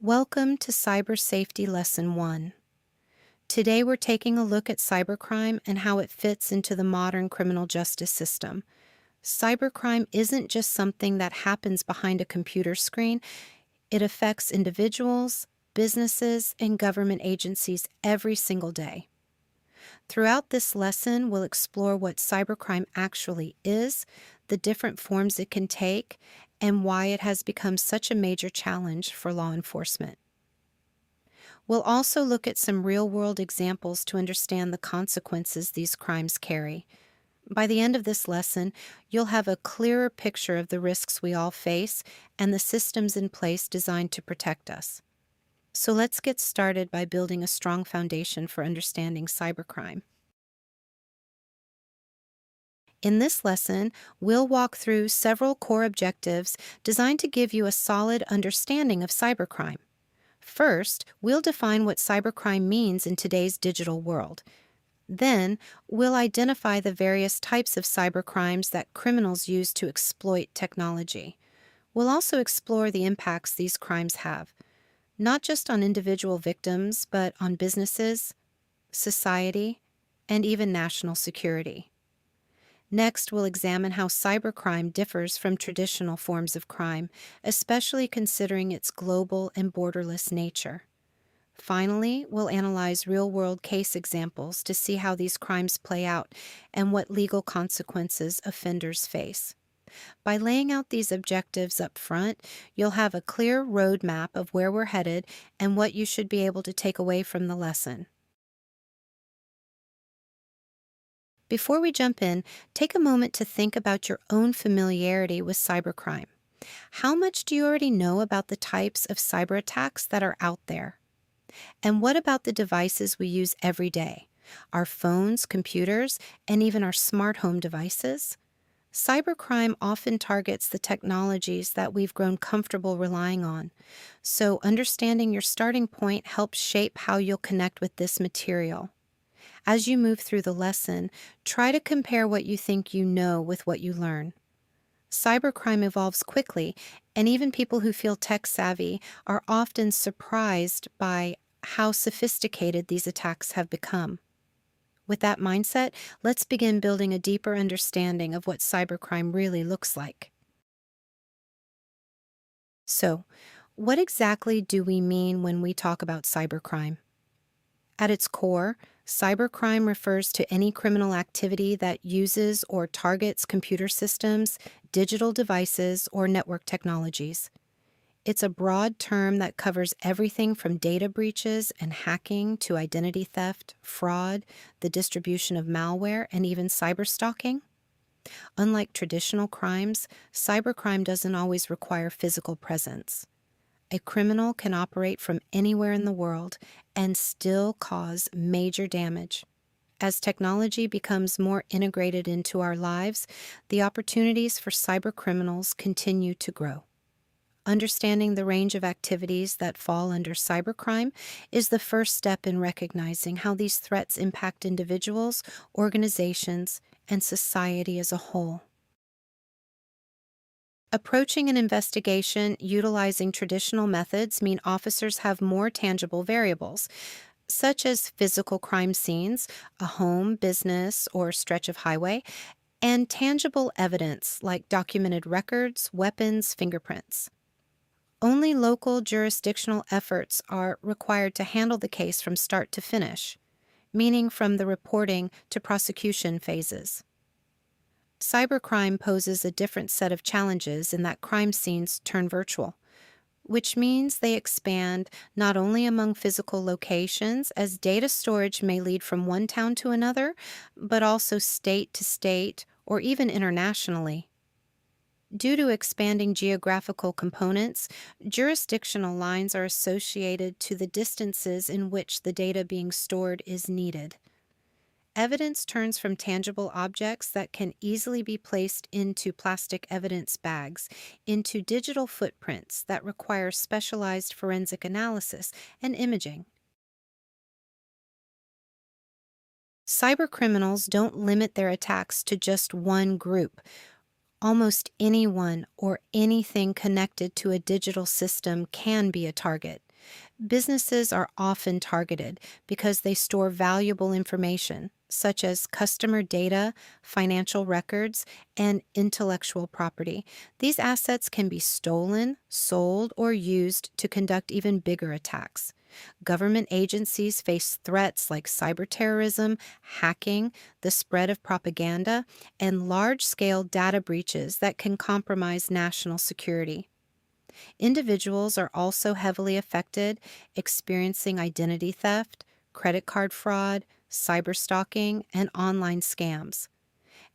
Welcome to Cyber Safety Lesson 1. Today we're taking a look at cybercrime and how it fits into the modern criminal justice system. Cybercrime isn't just something that happens behind a computer screen. It affects individuals, businesses, and government agencies every single day. Throughout this lesson, we'll explore what cybercrime actually is, the different forms it can take, and why it has become such a major challenge for law enforcement. We'll also look at some real-world examples to understand the consequences these crimes carry. By the end of this lesson, you'll have a clearer picture of the risks we all face and the systems in place designed to protect us. So let's get started by building a strong foundation for understanding cybercrime. In this lesson, we'll walk through several core objectives designed to give you a solid understanding of cybercrime. First, we'll define what cybercrime means in today's digital world. Then, we'll identify the various types of cybercrimes that criminals use to exploit technology. We'll also explore the impacts these crimes have, not just on individual victims, but on businesses, society, and even national security. Next, we'll examine how cybercrime differs from traditional forms of crime, especially considering its global and borderless nature. Finally, we'll analyze real-world case examples to see how these crimes play out and what legal consequences offenders face. By laying out these objectives up front, you'll have a clear roadmap of where we're headed and what you should be able to take away from the lesson. Before we jump in, take a moment to think about your own familiarity with cybercrime. How much do you already know about the types of cyber attacks that are out there? And what about the devices we use every day? Our phones, computers, and even our smart home devices? Cybercrime often targets the technologies that we've grown comfortable relying on. So understanding your starting point helps shape how you'll connect with this material. As you move through the lesson, try to compare what you think you know with what you learn. Cybercrime evolves quickly, and even people who feel tech-savvy are often surprised by how sophisticated these attacks have become. With that mindset, let's begin building a deeper understanding of what cybercrime really looks like. So, what exactly do we mean when we talk about cybercrime? At its core, cybercrime refers to any criminal activity that uses or targets computer systems, digital devices, or network technologies. It's a broad term that covers everything from data breaches and hacking to identity theft, fraud, the distribution of malware, and even cyberstalking. Unlike traditional crimes, cybercrime doesn't always require physical presence. A criminal can operate from anywhere in the world and still cause major damage. As technology becomes more integrated into our lives, the opportunities for cybercriminals continue to grow. Understanding the range of activities that fall under cybercrime is the first step in recognizing how these threats impact individuals, organizations, and society as a whole. Approaching an investigation utilizing traditional methods mean officers have more tangible variables, such as physical crime scenes, a home, business, or stretch of highway, and tangible evidence like documented records, weapons, fingerprints. Only local jurisdictional efforts are required to handle the case from start to finish, meaning from the reporting to prosecution phases. Cybercrime poses a different set of challenges in that crime scenes turn virtual, which means they expand not only among physical locations, as data storage may lead from one town to another, but also state to state or even internationally. Due to expanding geographical components, jurisdictional lines are associated to the distances in which the data being stored is needed. Evidence turns from tangible objects that can easily be placed into plastic evidence bags into digital footprints that require specialized forensic analysis and imaging. Cybercriminals don't limit their attacks to just one group. Almost anyone or anything connected to a digital system can be a target. Businesses are often targeted because they store valuable information, such as customer data, financial records, and intellectual property. These assets can be stolen, sold, or used to conduct even bigger attacks. Government agencies face threats like cyberterrorism, hacking, the spread of propaganda, and large scale data breaches that can compromise national security. Individuals are also heavily affected, experiencing identity theft, credit card fraud, cyberstalking, and online scams.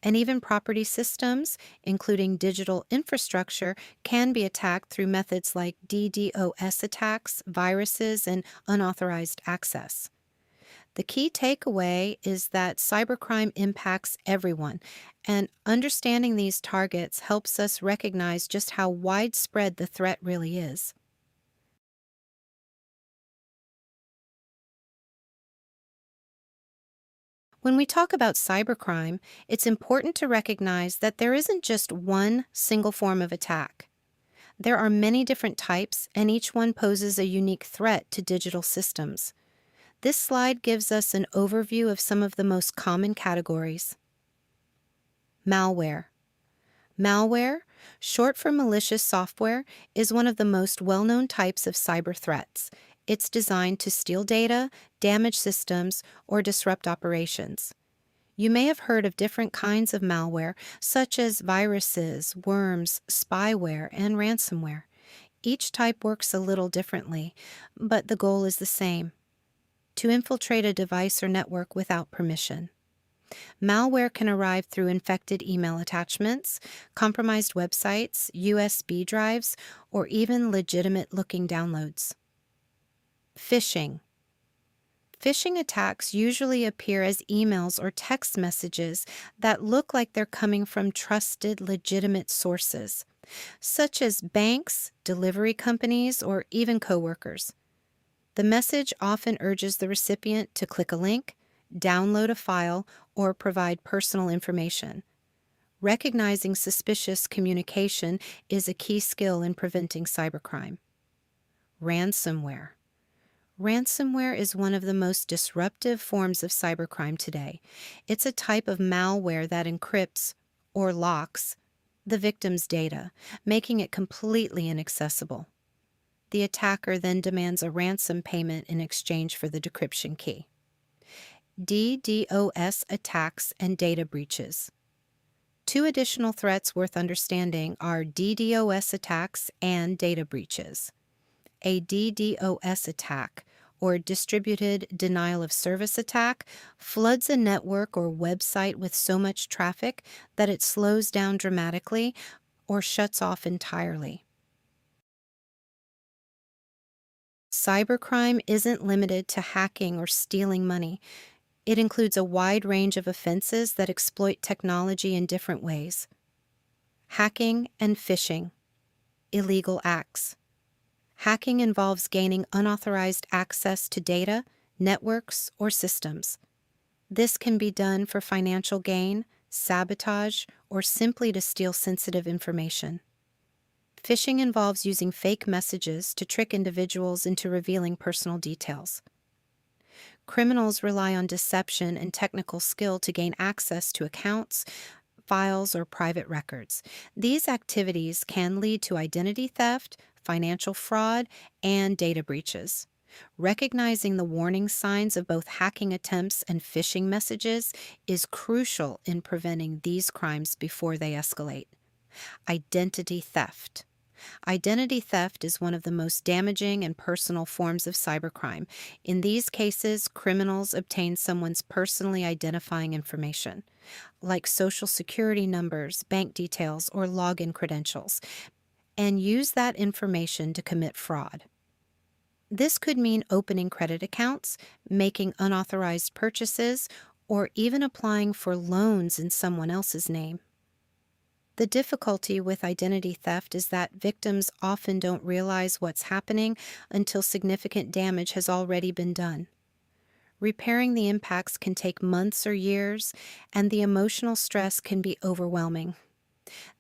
And even property systems, including digital infrastructure, can be attacked through methods like DDoS attacks, viruses, and unauthorized access. The key takeaway is that cybercrime impacts everyone, and understanding these targets helps us recognize just how widespread the threat really is. When we talk about cybercrime, it's important to recognize that there isn't just one single form of attack. There are many different types, and each one poses a unique threat to digital systems. This slide gives us an overview of some of the most common categories. Malware. Malware, short for malicious software, is one of the most well-known types of cyber threats. It's designed to steal data, damage systems, or disrupt operations. You may have heard of different kinds of malware, such as viruses, worms, spyware, and ransomware. Each type works a little differently, but the goal is the same: to infiltrate a device or network without permission. Malware can arrive through infected email attachments, compromised websites, USB drives, or even legitimate-looking downloads. Phishing. Phishing attacks usually appear as emails or text messages that look like they're coming from trusted, legitimate sources, such as banks, delivery companies, or even coworkers. The message often urges the recipient to click a link, download a file, or provide personal information. Recognizing suspicious communication is a key skill in preventing cybercrime. Ransomware. Ransomware is one of the most disruptive forms of cybercrime today. It's a type of malware that encrypts, or locks, the victim's data, making it completely inaccessible. The attacker then demands a ransom payment in exchange for the decryption key. DDoS attacks and data breaches. Two additional threats worth understanding are DDoS attacks and data breaches. A DDoS attack, or distributed denial of service attack, floods a network or website with so much traffic that it slows down dramatically or shuts off entirely. Cybercrime isn't limited to hacking or stealing money. It includes a wide range of offenses that exploit technology in different ways. Hacking and phishing. Illegal acts. Hacking involves gaining unauthorized access to data, networks, or systems. This can be done for financial gain, sabotage, or simply to steal sensitive information. Phishing involves using fake messages to trick individuals into revealing personal details. Criminals rely on deception and technical skill to gain access to accounts, files, or private records. These activities can lead to identity theft, financial fraud, and data breaches. Recognizing the warning signs of both hacking attempts and phishing messages is crucial in preventing these crimes before they escalate. Identity theft. Identity theft is one of the most damaging and personal forms of cybercrime. In these cases, criminals obtain someone's personally identifying information, like social security numbers, bank details, or login credentials, and use that information to commit fraud. This could mean opening credit accounts, making unauthorized purchases, or even applying for loans in someone else's name. The difficulty with identity theft is that victims often don't realize what's happening until significant damage has already been done. Repairing the impacts can take months or years, and the emotional stress can be overwhelming.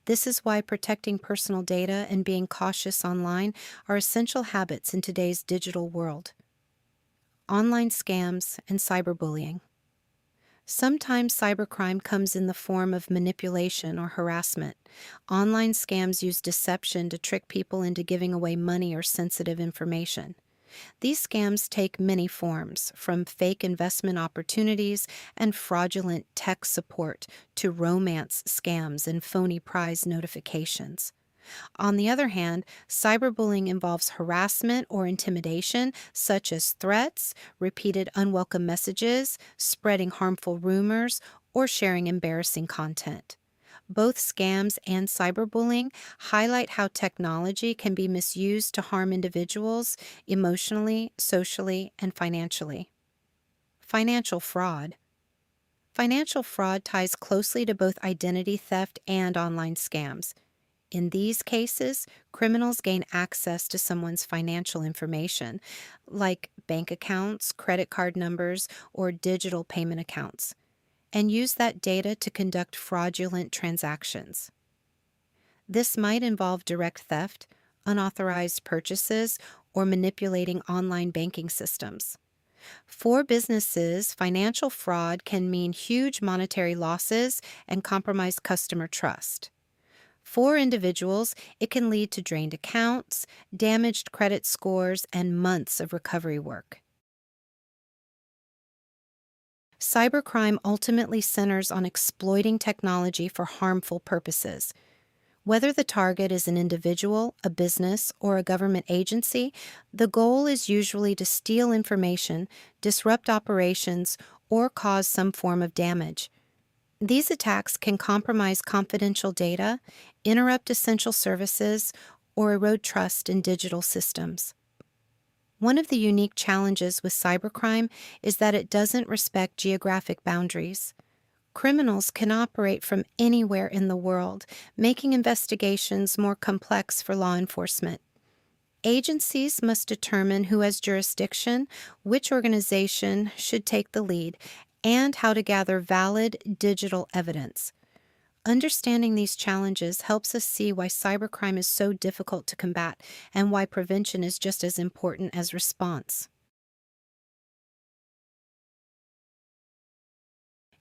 This is why protecting personal data and being cautious online are essential habits in today's digital world. Online scams and cyberbullying. Sometimes cybercrime comes in the form of manipulation or harassment. Online scams use deception to trick people into giving away money or sensitive information. These scams take many forms, from fake investment opportunities and fraudulent tech support to romance scams and phony prize notifications. On the other hand, cyberbullying involves harassment or intimidation, such as threats, repeated unwelcome messages, spreading harmful rumors, or sharing embarrassing content. Both scams and cyberbullying highlight how technology can be misused to harm individuals emotionally, socially, and financially. Financial fraud. Financial fraud ties closely to both identity theft and online scams. In these cases, criminals gain access to someone's financial information, like bank accounts, credit card numbers, or digital payment accounts, and use that data to conduct fraudulent transactions. This might involve direct theft, unauthorized purchases, or manipulating online banking systems. For businesses, financial fraud can mean huge monetary losses and compromise customer trust. For individuals, it can lead to drained accounts, damaged credit scores, and months of recovery work. Cybercrime ultimately centers on exploiting technology for harmful purposes. Whether the target is an individual, a business, or a government agency, the goal is usually to steal information, disrupt operations, or cause some form of damage. These attacks can compromise confidential data, interrupt essential services, or erode trust in digital systems. One of the unique challenges with cybercrime is that it doesn't respect geographic boundaries. Criminals can operate from anywhere in the world, making investigations more complex for law enforcement. Agencies must determine who has jurisdiction, which organization should take the lead, and how to gather valid digital evidence. Understanding these challenges helps us see why cybercrime is so difficult to combat and why prevention is just as important as response.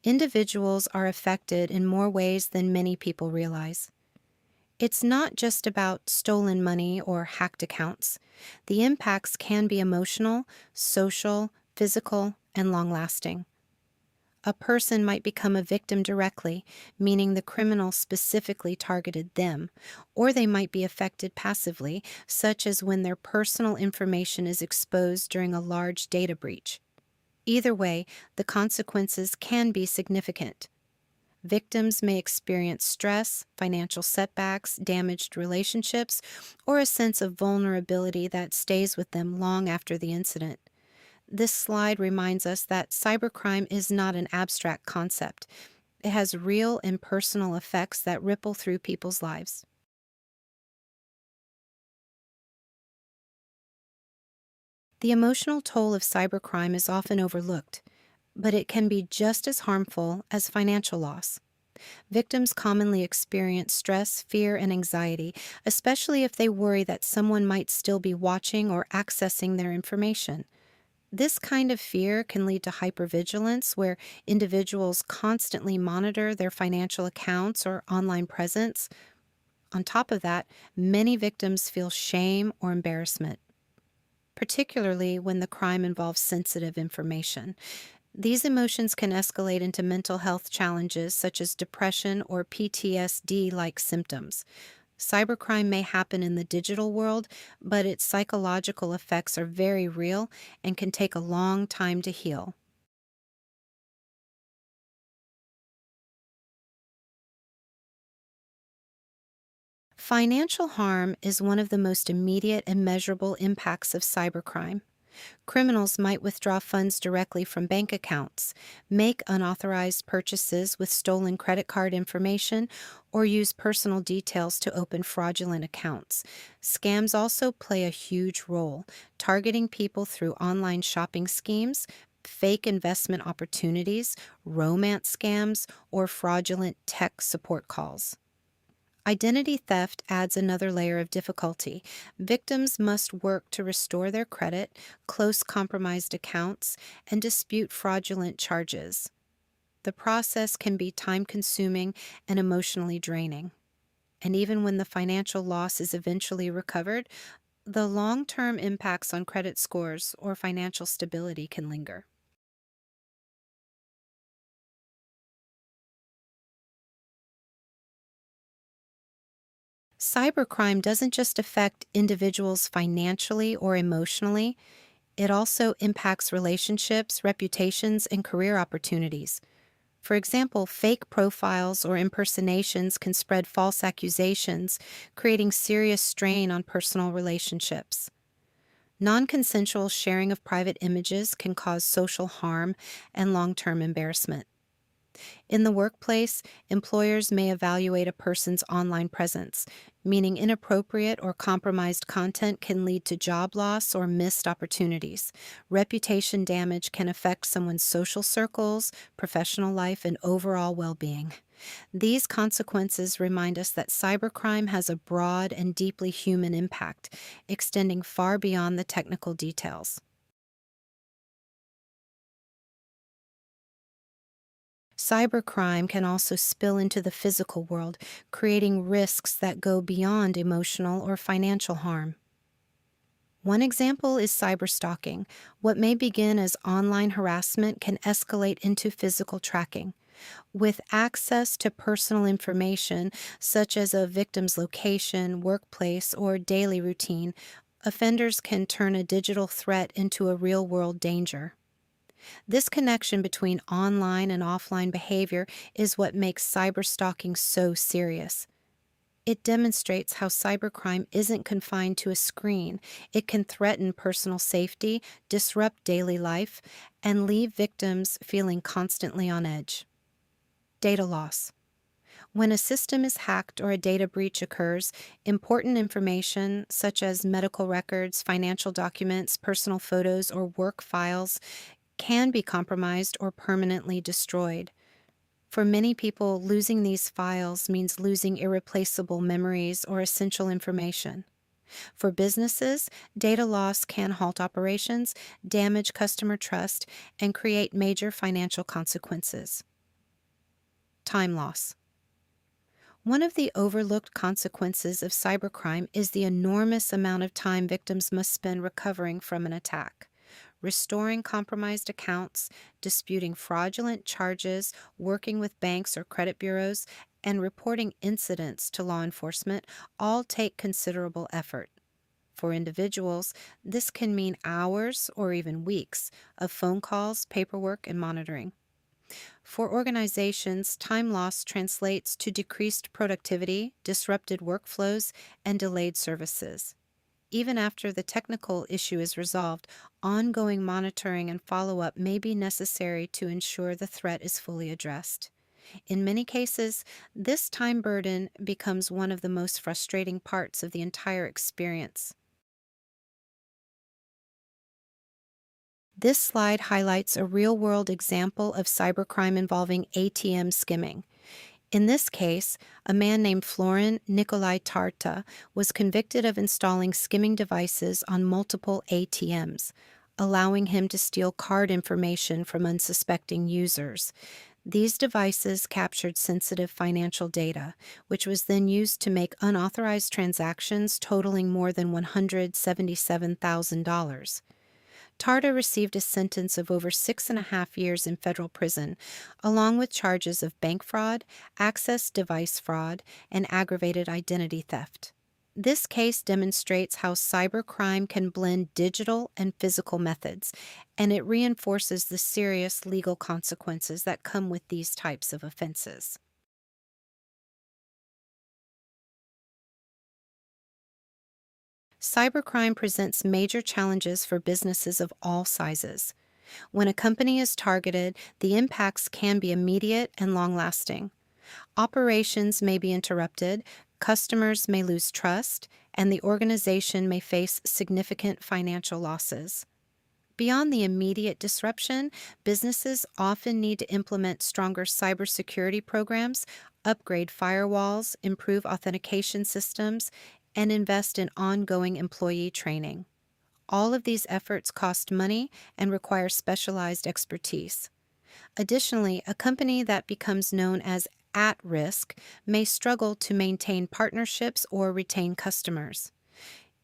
Individuals are affected in more ways than many people realize. It's not just about stolen money or hacked accounts. The impacts can be emotional, social, physical, and long-lasting. A person might become a victim directly, meaning the criminal specifically targeted them, or they might be affected passively, such as when their personal information is exposed during a large data breach. Either way, the consequences can be significant. Victims may experience stress, financial setbacks, damaged relationships, or a sense of vulnerability that stays with them long after the incident. This slide reminds us that cybercrime is not an abstract concept. It has real and personal effects that ripple through people's lives. The emotional toll of cybercrime is often overlooked, but it can be just as harmful as financial loss. Victims commonly experience stress, fear, and anxiety, especially if they worry that someone might still be watching or accessing their information. This kind of fear can lead to hypervigilance, where individuals constantly monitor their financial accounts or online presence. On top of that, many victims feel shame or embarrassment, particularly when the crime involves sensitive information. These emotions can escalate into mental health challenges such as depression or PTSD-like symptoms. Cybercrime may happen in the digital world, but its psychological effects are very real and can take a long time to heal. Financial harm is one of the most immediate and measurable impacts of cybercrime. Criminals might withdraw funds directly from bank accounts, make unauthorized purchases with stolen credit card information, or use personal details to open fraudulent accounts. Scams also play a huge role, targeting people through online shopping schemes, fake investment opportunities, romance scams, or fraudulent tech support calls. Identity theft adds another layer of difficulty. Victims must work to restore their credit, close compromised accounts, and dispute fraudulent charges. The process can be time consuming and emotionally draining. And even when the financial loss is eventually recovered, the long term impacts on credit scores or financial stability can linger. Cybercrime doesn't just affect individuals financially or emotionally, it also impacts relationships, reputations, and career opportunities. For example, fake profiles or impersonations can spread false accusations, creating serious strain on personal relationships. Non consensual sharing of private images can cause social harm and long term embarrassment. In the workplace, employers may evaluate a person's online presence, meaning inappropriate or compromised content can lead to job loss or missed opportunities. Reputation damage can affect someone's social circles, professional life, and overall well being. These consequences remind us that cybercrime has a broad and deeply human impact, extending far beyond the technical details. Cybercrime can also spill into the physical world, creating risks that go beyond emotional or financial harm. One example is cyberstalking. What may begin as online harassment can escalate into physical tracking. With access to personal information, such as a victim's location, workplace, or daily routine, offenders can turn a digital threat into a real world danger. This connection between online and offline behavior is what makes cyberstalking so serious. It demonstrates how cybercrime isn't confined to a screen. It can threaten personal safety, disrupt daily life, and leave victims feeling constantly on edge. Data loss. When a system is hacked or a data breach occurs, important information such as medical records, financial documents, personal photos, or work files can be compromised or permanently destroyed. For many people, losing these files means losing irreplaceable memories or essential information. For businesses, data loss can halt operations, damage customer trust, and create major financial consequences. Time loss. One of the overlooked consequences of cybercrime is the enormous amount of time victims must spend recovering from an attack. Restoring compromised accounts, disputing fraudulent charges, working with banks or credit bureaus, and reporting incidents to law enforcement all take considerable effort. For individuals, this can mean hours or even weeks of phone calls, paperwork, and monitoring. For organizations, time loss translates to decreased productivity, disrupted workflows, and delayed services. Even after the technical issue is resolved, ongoing monitoring and follow-up may be necessary to ensure the threat is fully addressed. In many cases, this time burden becomes one of the most frustrating parts of the entire experience. This slide highlights a real-world example of cybercrime involving ATM skimming. In this case, a man named Florin Nikolai Tarta was convicted of installing skimming devices on multiple ATMs, allowing him to steal card information from unsuspecting users. These devices captured sensitive financial data, which was then used to make unauthorized transactions totaling more than $177,000. Tarta received a sentence of over 6.5 years in federal prison, along with charges of bank fraud, access device fraud, and aggravated identity theft. This case demonstrates how cybercrime can blend digital and physical methods, and it reinforces the serious legal consequences that come with these types of offenses. Cybercrime presents major challenges for businesses of all sizes. When a company is targeted, the impacts can be immediate and long-lasting. Operations may be interrupted, customers may lose trust, and the organization may face significant financial losses. Beyond the immediate disruption, businesses often need to implement stronger cybersecurity programs, upgrade firewalls, improve authentication systems, and invest in ongoing employee training. All of these efforts cost money and require specialized expertise. Additionally, a company that becomes known as at risk may struggle to maintain partnerships or retain customers.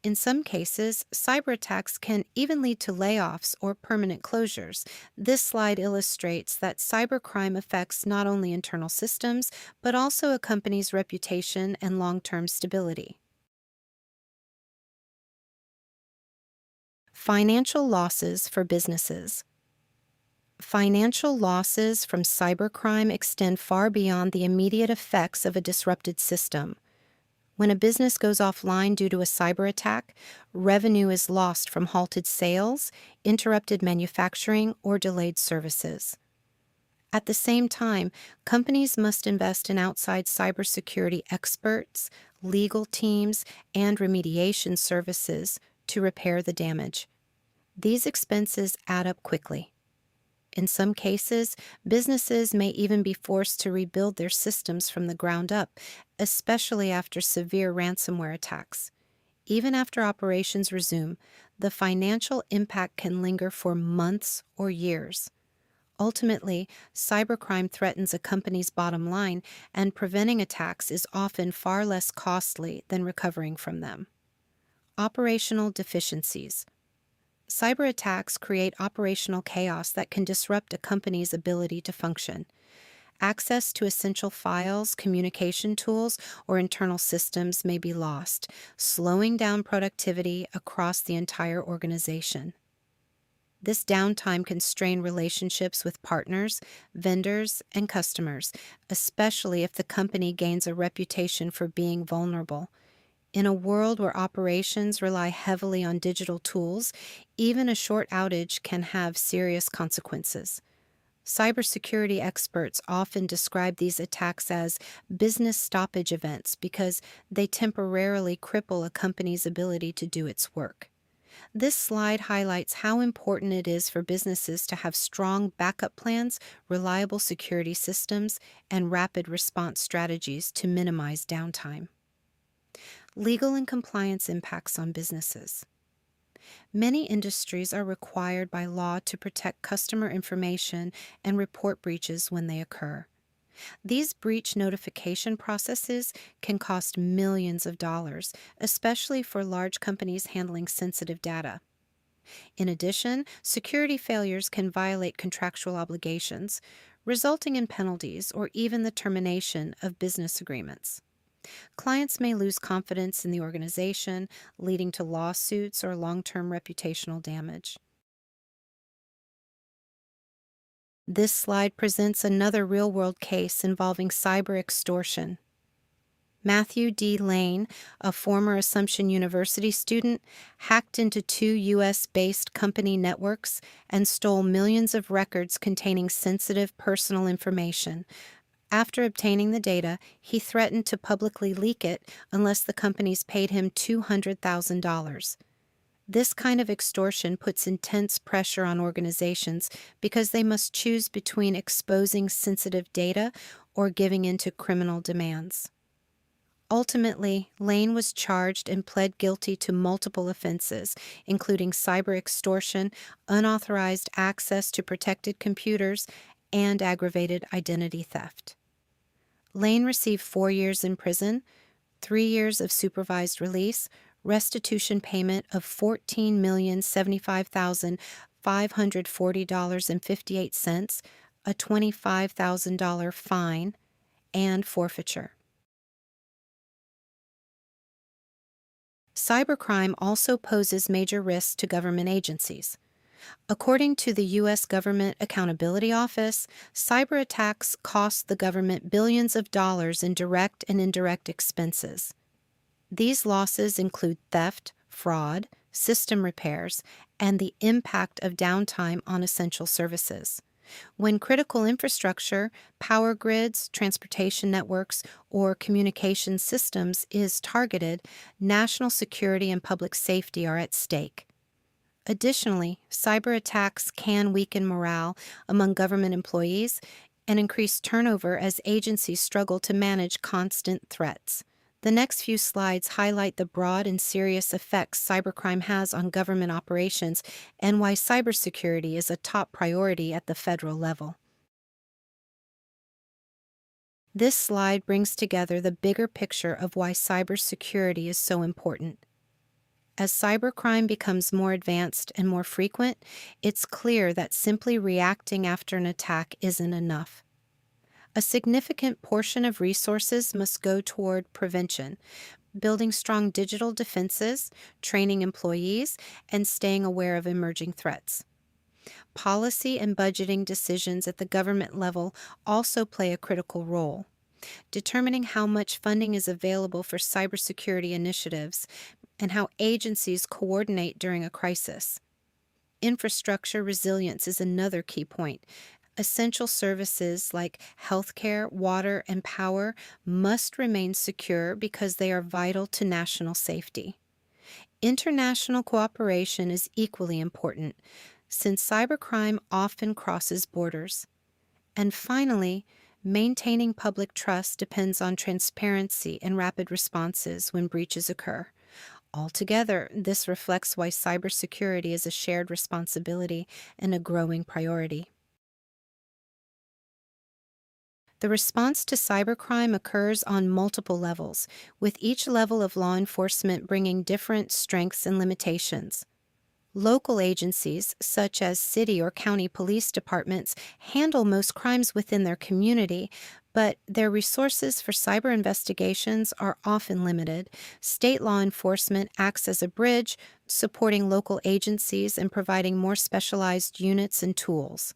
In some cases, cyber attacks can even lead to layoffs or permanent closures. This slide illustrates that cybercrime affects not only internal systems, but also a company's reputation and long-term stability. Financial losses for businesses. Financial losses from cybercrime extend far beyond the immediate effects of a disrupted system. When a business goes offline due to a cyber attack, revenue is lost from halted sales, interrupted manufacturing, or delayed services. At the same time, companies must invest in outside cybersecurity experts, legal teams, and remediation services to repair the damage. These expenses add up quickly. In some cases, businesses may even be forced to rebuild their systems from the ground up, especially after severe ransomware attacks. Even after operations resume, the financial impact can linger for months or years. Ultimately, cybercrime threatens a company's bottom line, and preventing attacks is often far less costly than recovering from them. Operational deficiencies. Cyber attacks create operational chaos that can disrupt a company's ability to function. Access to essential files, communication tools, or internal systems may be lost, slowing down productivity across the entire organization. This downtime can strain relationships with partners, vendors, and customers, especially if the company gains a reputation for being vulnerable. In a world where operations rely heavily on digital tools, even a short outage can have serious consequences. Cybersecurity experts often describe these attacks as business stoppage events because they temporarily cripple a company's ability to do its work. This slide highlights how important it is for businesses to have strong backup plans, reliable security systems, and rapid response strategies to minimize downtime. Legal and compliance impacts on businesses. Many industries are required by law to protect customer information and report breaches when they occur. These breach notification processes can cost millions of dollars, especially for large companies handling sensitive data. In addition, security failures can violate contractual obligations, resulting in penalties or even the termination of business agreements. Clients may lose confidence in the organization, leading to lawsuits or long-term reputational damage. This slide presents another real-world case involving cyber extortion. Matthew D. Lane, a former Assumption University student, hacked into 2 U.S.-based company networks and stole millions of records containing sensitive personal information. After obtaining the data, he threatened to publicly leak it unless the companies paid him $200,000. This kind of extortion puts intense pressure on organizations because they must choose between exposing sensitive data or giving in to criminal demands. Ultimately, Lane was charged and pled guilty to multiple offenses, including cyber extortion, unauthorized access to protected computers, and aggravated identity theft. Lane received 4 years in prison, 3 years of supervised release, restitution payment of $14,075,540.58, a $25,000 fine, and forfeiture. Cybercrime also poses major risks to government agencies. According to the U.S. Government Accountability Office, cyber attacks cost the government billions of dollars in direct and indirect expenses. These losses include theft, fraud, system repairs, and the impact of downtime on essential services. When critical infrastructure, power grids, transportation networks, or communication systems is targeted, national security and public safety are at stake. Additionally, cyber attacks can weaken morale among government employees, and increased turnover as agencies struggle to manage constant threats. The next few slides highlight the broad and serious effects cybercrime has on government operations and why cybersecurity is a top priority at the federal level. This slide brings together the bigger picture of why cybersecurity is so important. As cybercrime becomes more advanced and more frequent, it's clear that simply reacting after an attack isn't enough. A significant portion of resources must go toward prevention, building strong digital defenses, training employees, and staying aware of emerging threats. Policy and budgeting decisions at the government level also play a critical role. Determining how much funding is available for cybersecurity initiatives and how agencies coordinate during a crisis. Infrastructure resilience is another key point. Essential services like healthcare, water, and power must remain secure because they are vital to national safety. International cooperation is equally important, since cybercrime often crosses borders. And finally, maintaining public trust depends on transparency and rapid responses when breaches occur. Altogether, this reflects why cybersecurity is a shared responsibility and a growing priority. The response to cybercrime occurs on multiple levels, with each level of law enforcement bringing different strengths and limitations. Local agencies, such as city or county police departments, handle most crimes within their community, but their resources for cyber investigations are often limited. State law enforcement acts as a bridge, supporting local agencies and providing more specialized units and tools.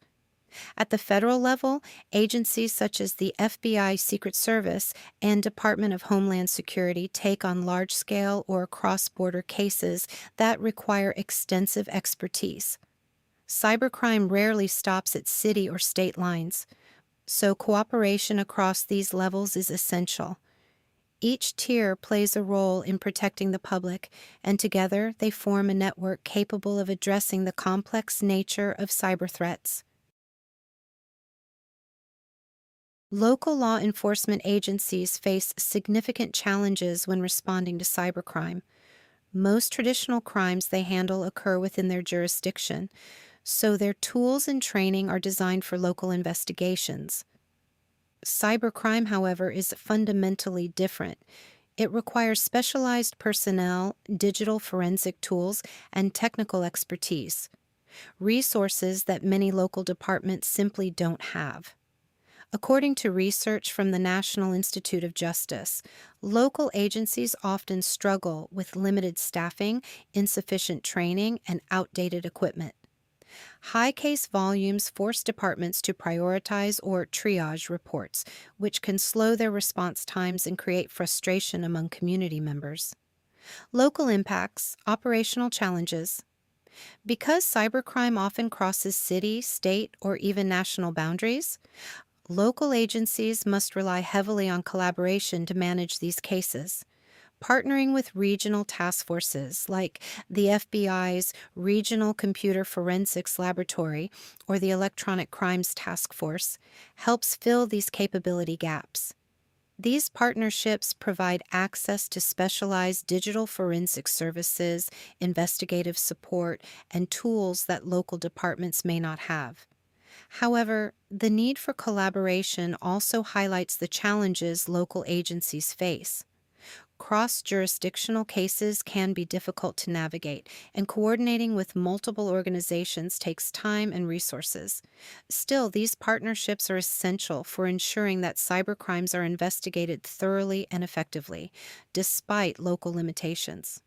At the federal level, agencies such as the FBI Secret Service and Department of Homeland Security take on large-scale or cross-border cases that require extensive expertise. Cybercrime rarely stops at city or state lines, so cooperation across these levels is essential. Each tier plays a role in protecting the public, and together they form a network capable of addressing the complex nature of cyber threats. Local law enforcement agencies face significant challenges when responding to cybercrime. Most traditional crimes they handle occur within their jurisdiction, so their tools and training are designed for local investigations. Cybercrime, however, is fundamentally different. It requires specialized personnel, digital forensic tools, and technical expertise, resources that many local departments simply don't have. According to research from the National Institute of Justice, local agencies often struggle with limited staffing, insufficient training, and outdated equipment. High case volumes force departments to prioritize or triage reports, which can slow their response times and create frustration among community members. Local impacts, operational challenges. Because cybercrime often crosses city, state, or even national boundaries, local agencies must rely heavily on collaboration to manage these cases. Partnering with regional task forces like the FBI's Regional Computer Forensics Laboratory or the Electronic Crimes Task Force helps fill these capability gaps. These partnerships provide access to specialized digital forensic services, investigative support, and tools that local departments may not have. However, the need for collaboration also highlights the challenges local agencies face. Cross-jurisdictional cases can be difficult to navigate, and coordinating with multiple organizations takes time and resources. Still, these partnerships are essential for ensuring that cybercrimes are investigated thoroughly and effectively, despite local limitations.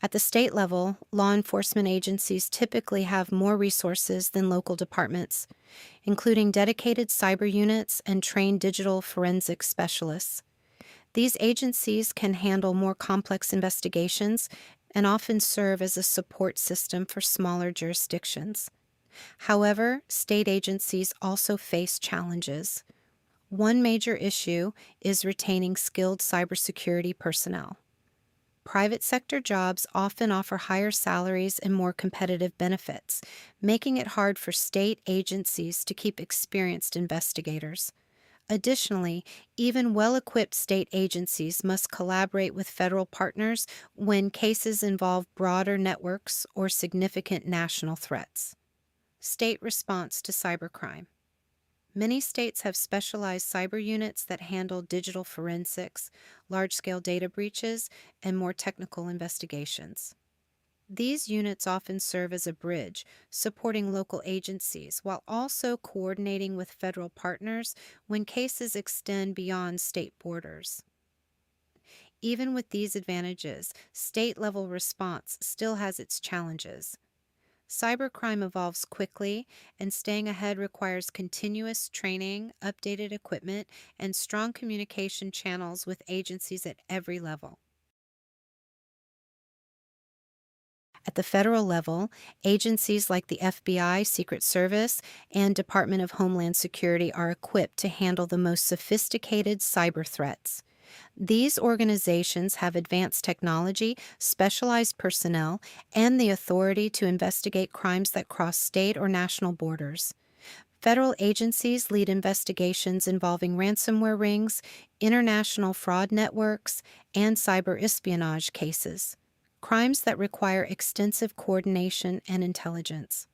At the state level, law enforcement agencies typically have more resources than local departments, including dedicated cyber units and trained digital forensic specialists. These agencies can handle more complex investigations and often serve as a support system for smaller jurisdictions. However, state agencies also face challenges. One major issue is retaining skilled cybersecurity personnel. Private sector jobs often offer higher salaries and more competitive benefits, making it hard for state agencies to keep experienced investigators. Additionally, even well equipped state agencies must collaborate with federal partners when cases involve broader networks or significant national threats. State response to cybercrime. Many states have specialized cyber units that handle digital forensics, large scale data breaches, and more technical investigations. These units often serve as a bridge, supporting local agencies while also coordinating with federal partners when cases extend beyond state borders. Even with these advantages, state level response still has its challenges. Cybercrime evolves quickly, and staying ahead requires continuous training, updated equipment, and strong communication channels with agencies at every level. At the federal level, agencies like the FBI, Secret Service, and Department of Homeland Security are equipped to handle the most sophisticated cyber threats. These organizations have advanced technology, specialized personnel, and the authority to investigate crimes that cross state or national borders. Federal agencies lead investigations involving ransomware rings, international fraud networks, and cyber espionage cases, crimes that require extensive coordination and intelligence.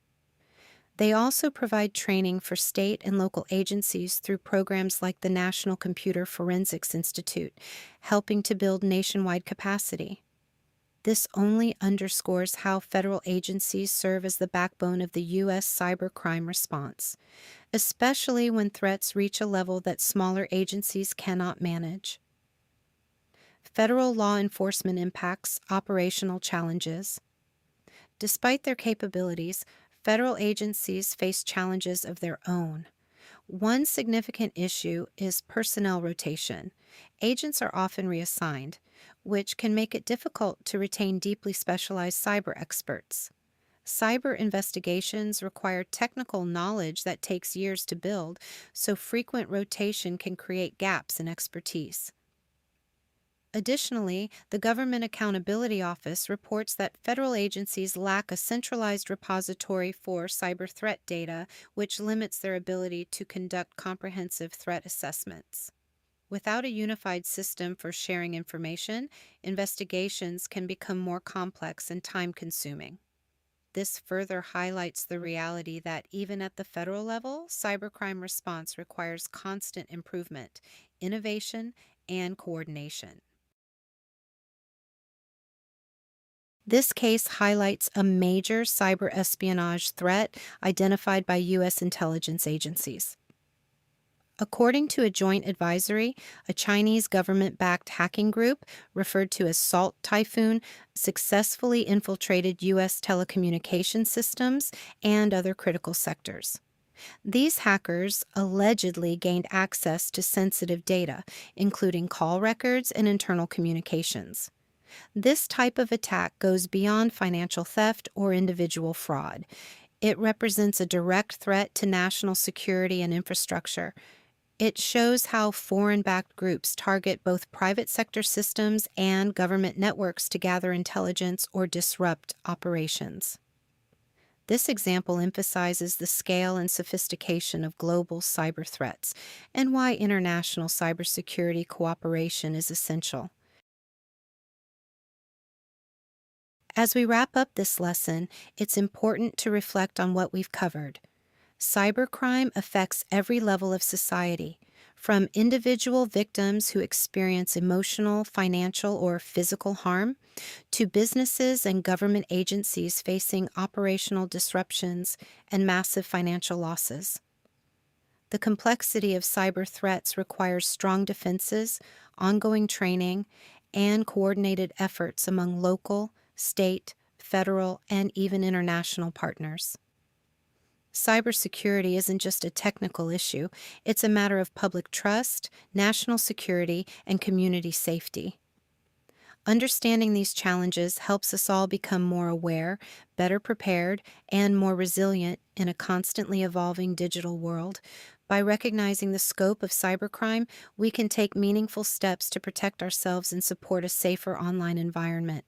They also provide training for state and local agencies through programs like the National Computer Forensics Institute, helping to build nationwide capacity. This only underscores how federal agencies serve as the backbone of the U.S. cybercrime response, especially when threats reach a level that smaller agencies cannot manage. Federal law enforcement impacts operational challenges. Despite their capabilities, federal agencies face challenges of their own. One significant issue is personnel rotation. Agents are often reassigned, which can make it difficult to retain deeply specialized cyber experts. Cyber investigations require technical knowledge that takes years to build, so frequent rotation can create gaps in expertise. Additionally, the Government Accountability Office reports that federal agencies lack a centralized repository for cyber threat data, which limits their ability to conduct comprehensive threat assessments. Without a unified system for sharing information, investigations can become more complex and time-consuming. This further highlights the reality that even at the federal level, cybercrime response requires constant improvement, innovation, and coordination. This case highlights a major cyber espionage threat identified by U.S. intelligence agencies. According to a joint advisory, a Chinese government-backed hacking group, referred to as Salt Typhoon, successfully infiltrated U.S. telecommunication systems and other critical sectors. These hackers allegedly gained access to sensitive data, including call records and internal communications. This type of attack goes beyond financial theft or individual fraud. It represents a direct threat to national security and infrastructure. It shows how foreign-backed groups target both private sector systems and government networks to gather intelligence or disrupt operations. This example emphasizes the scale and sophistication of global cyber threats and why international cybersecurity cooperation is essential. As we wrap up this lesson, it's important to reflect on what we've covered. Cybercrime affects every level of society, from individual victims who experience emotional, financial, or physical harm, to businesses and government agencies facing operational disruptions and massive financial losses. The complexity of cyber threats requires strong defenses, ongoing training, and coordinated efforts among local, state, federal, and even international partners. Cybersecurity isn't just a technical issue, it's a matter of public trust, national security, and community safety. Understanding these challenges helps us all become more aware, better prepared, and more resilient in a constantly evolving digital world. By recognizing the scope of cybercrime, we can take meaningful steps to protect ourselves and support a safer online environment.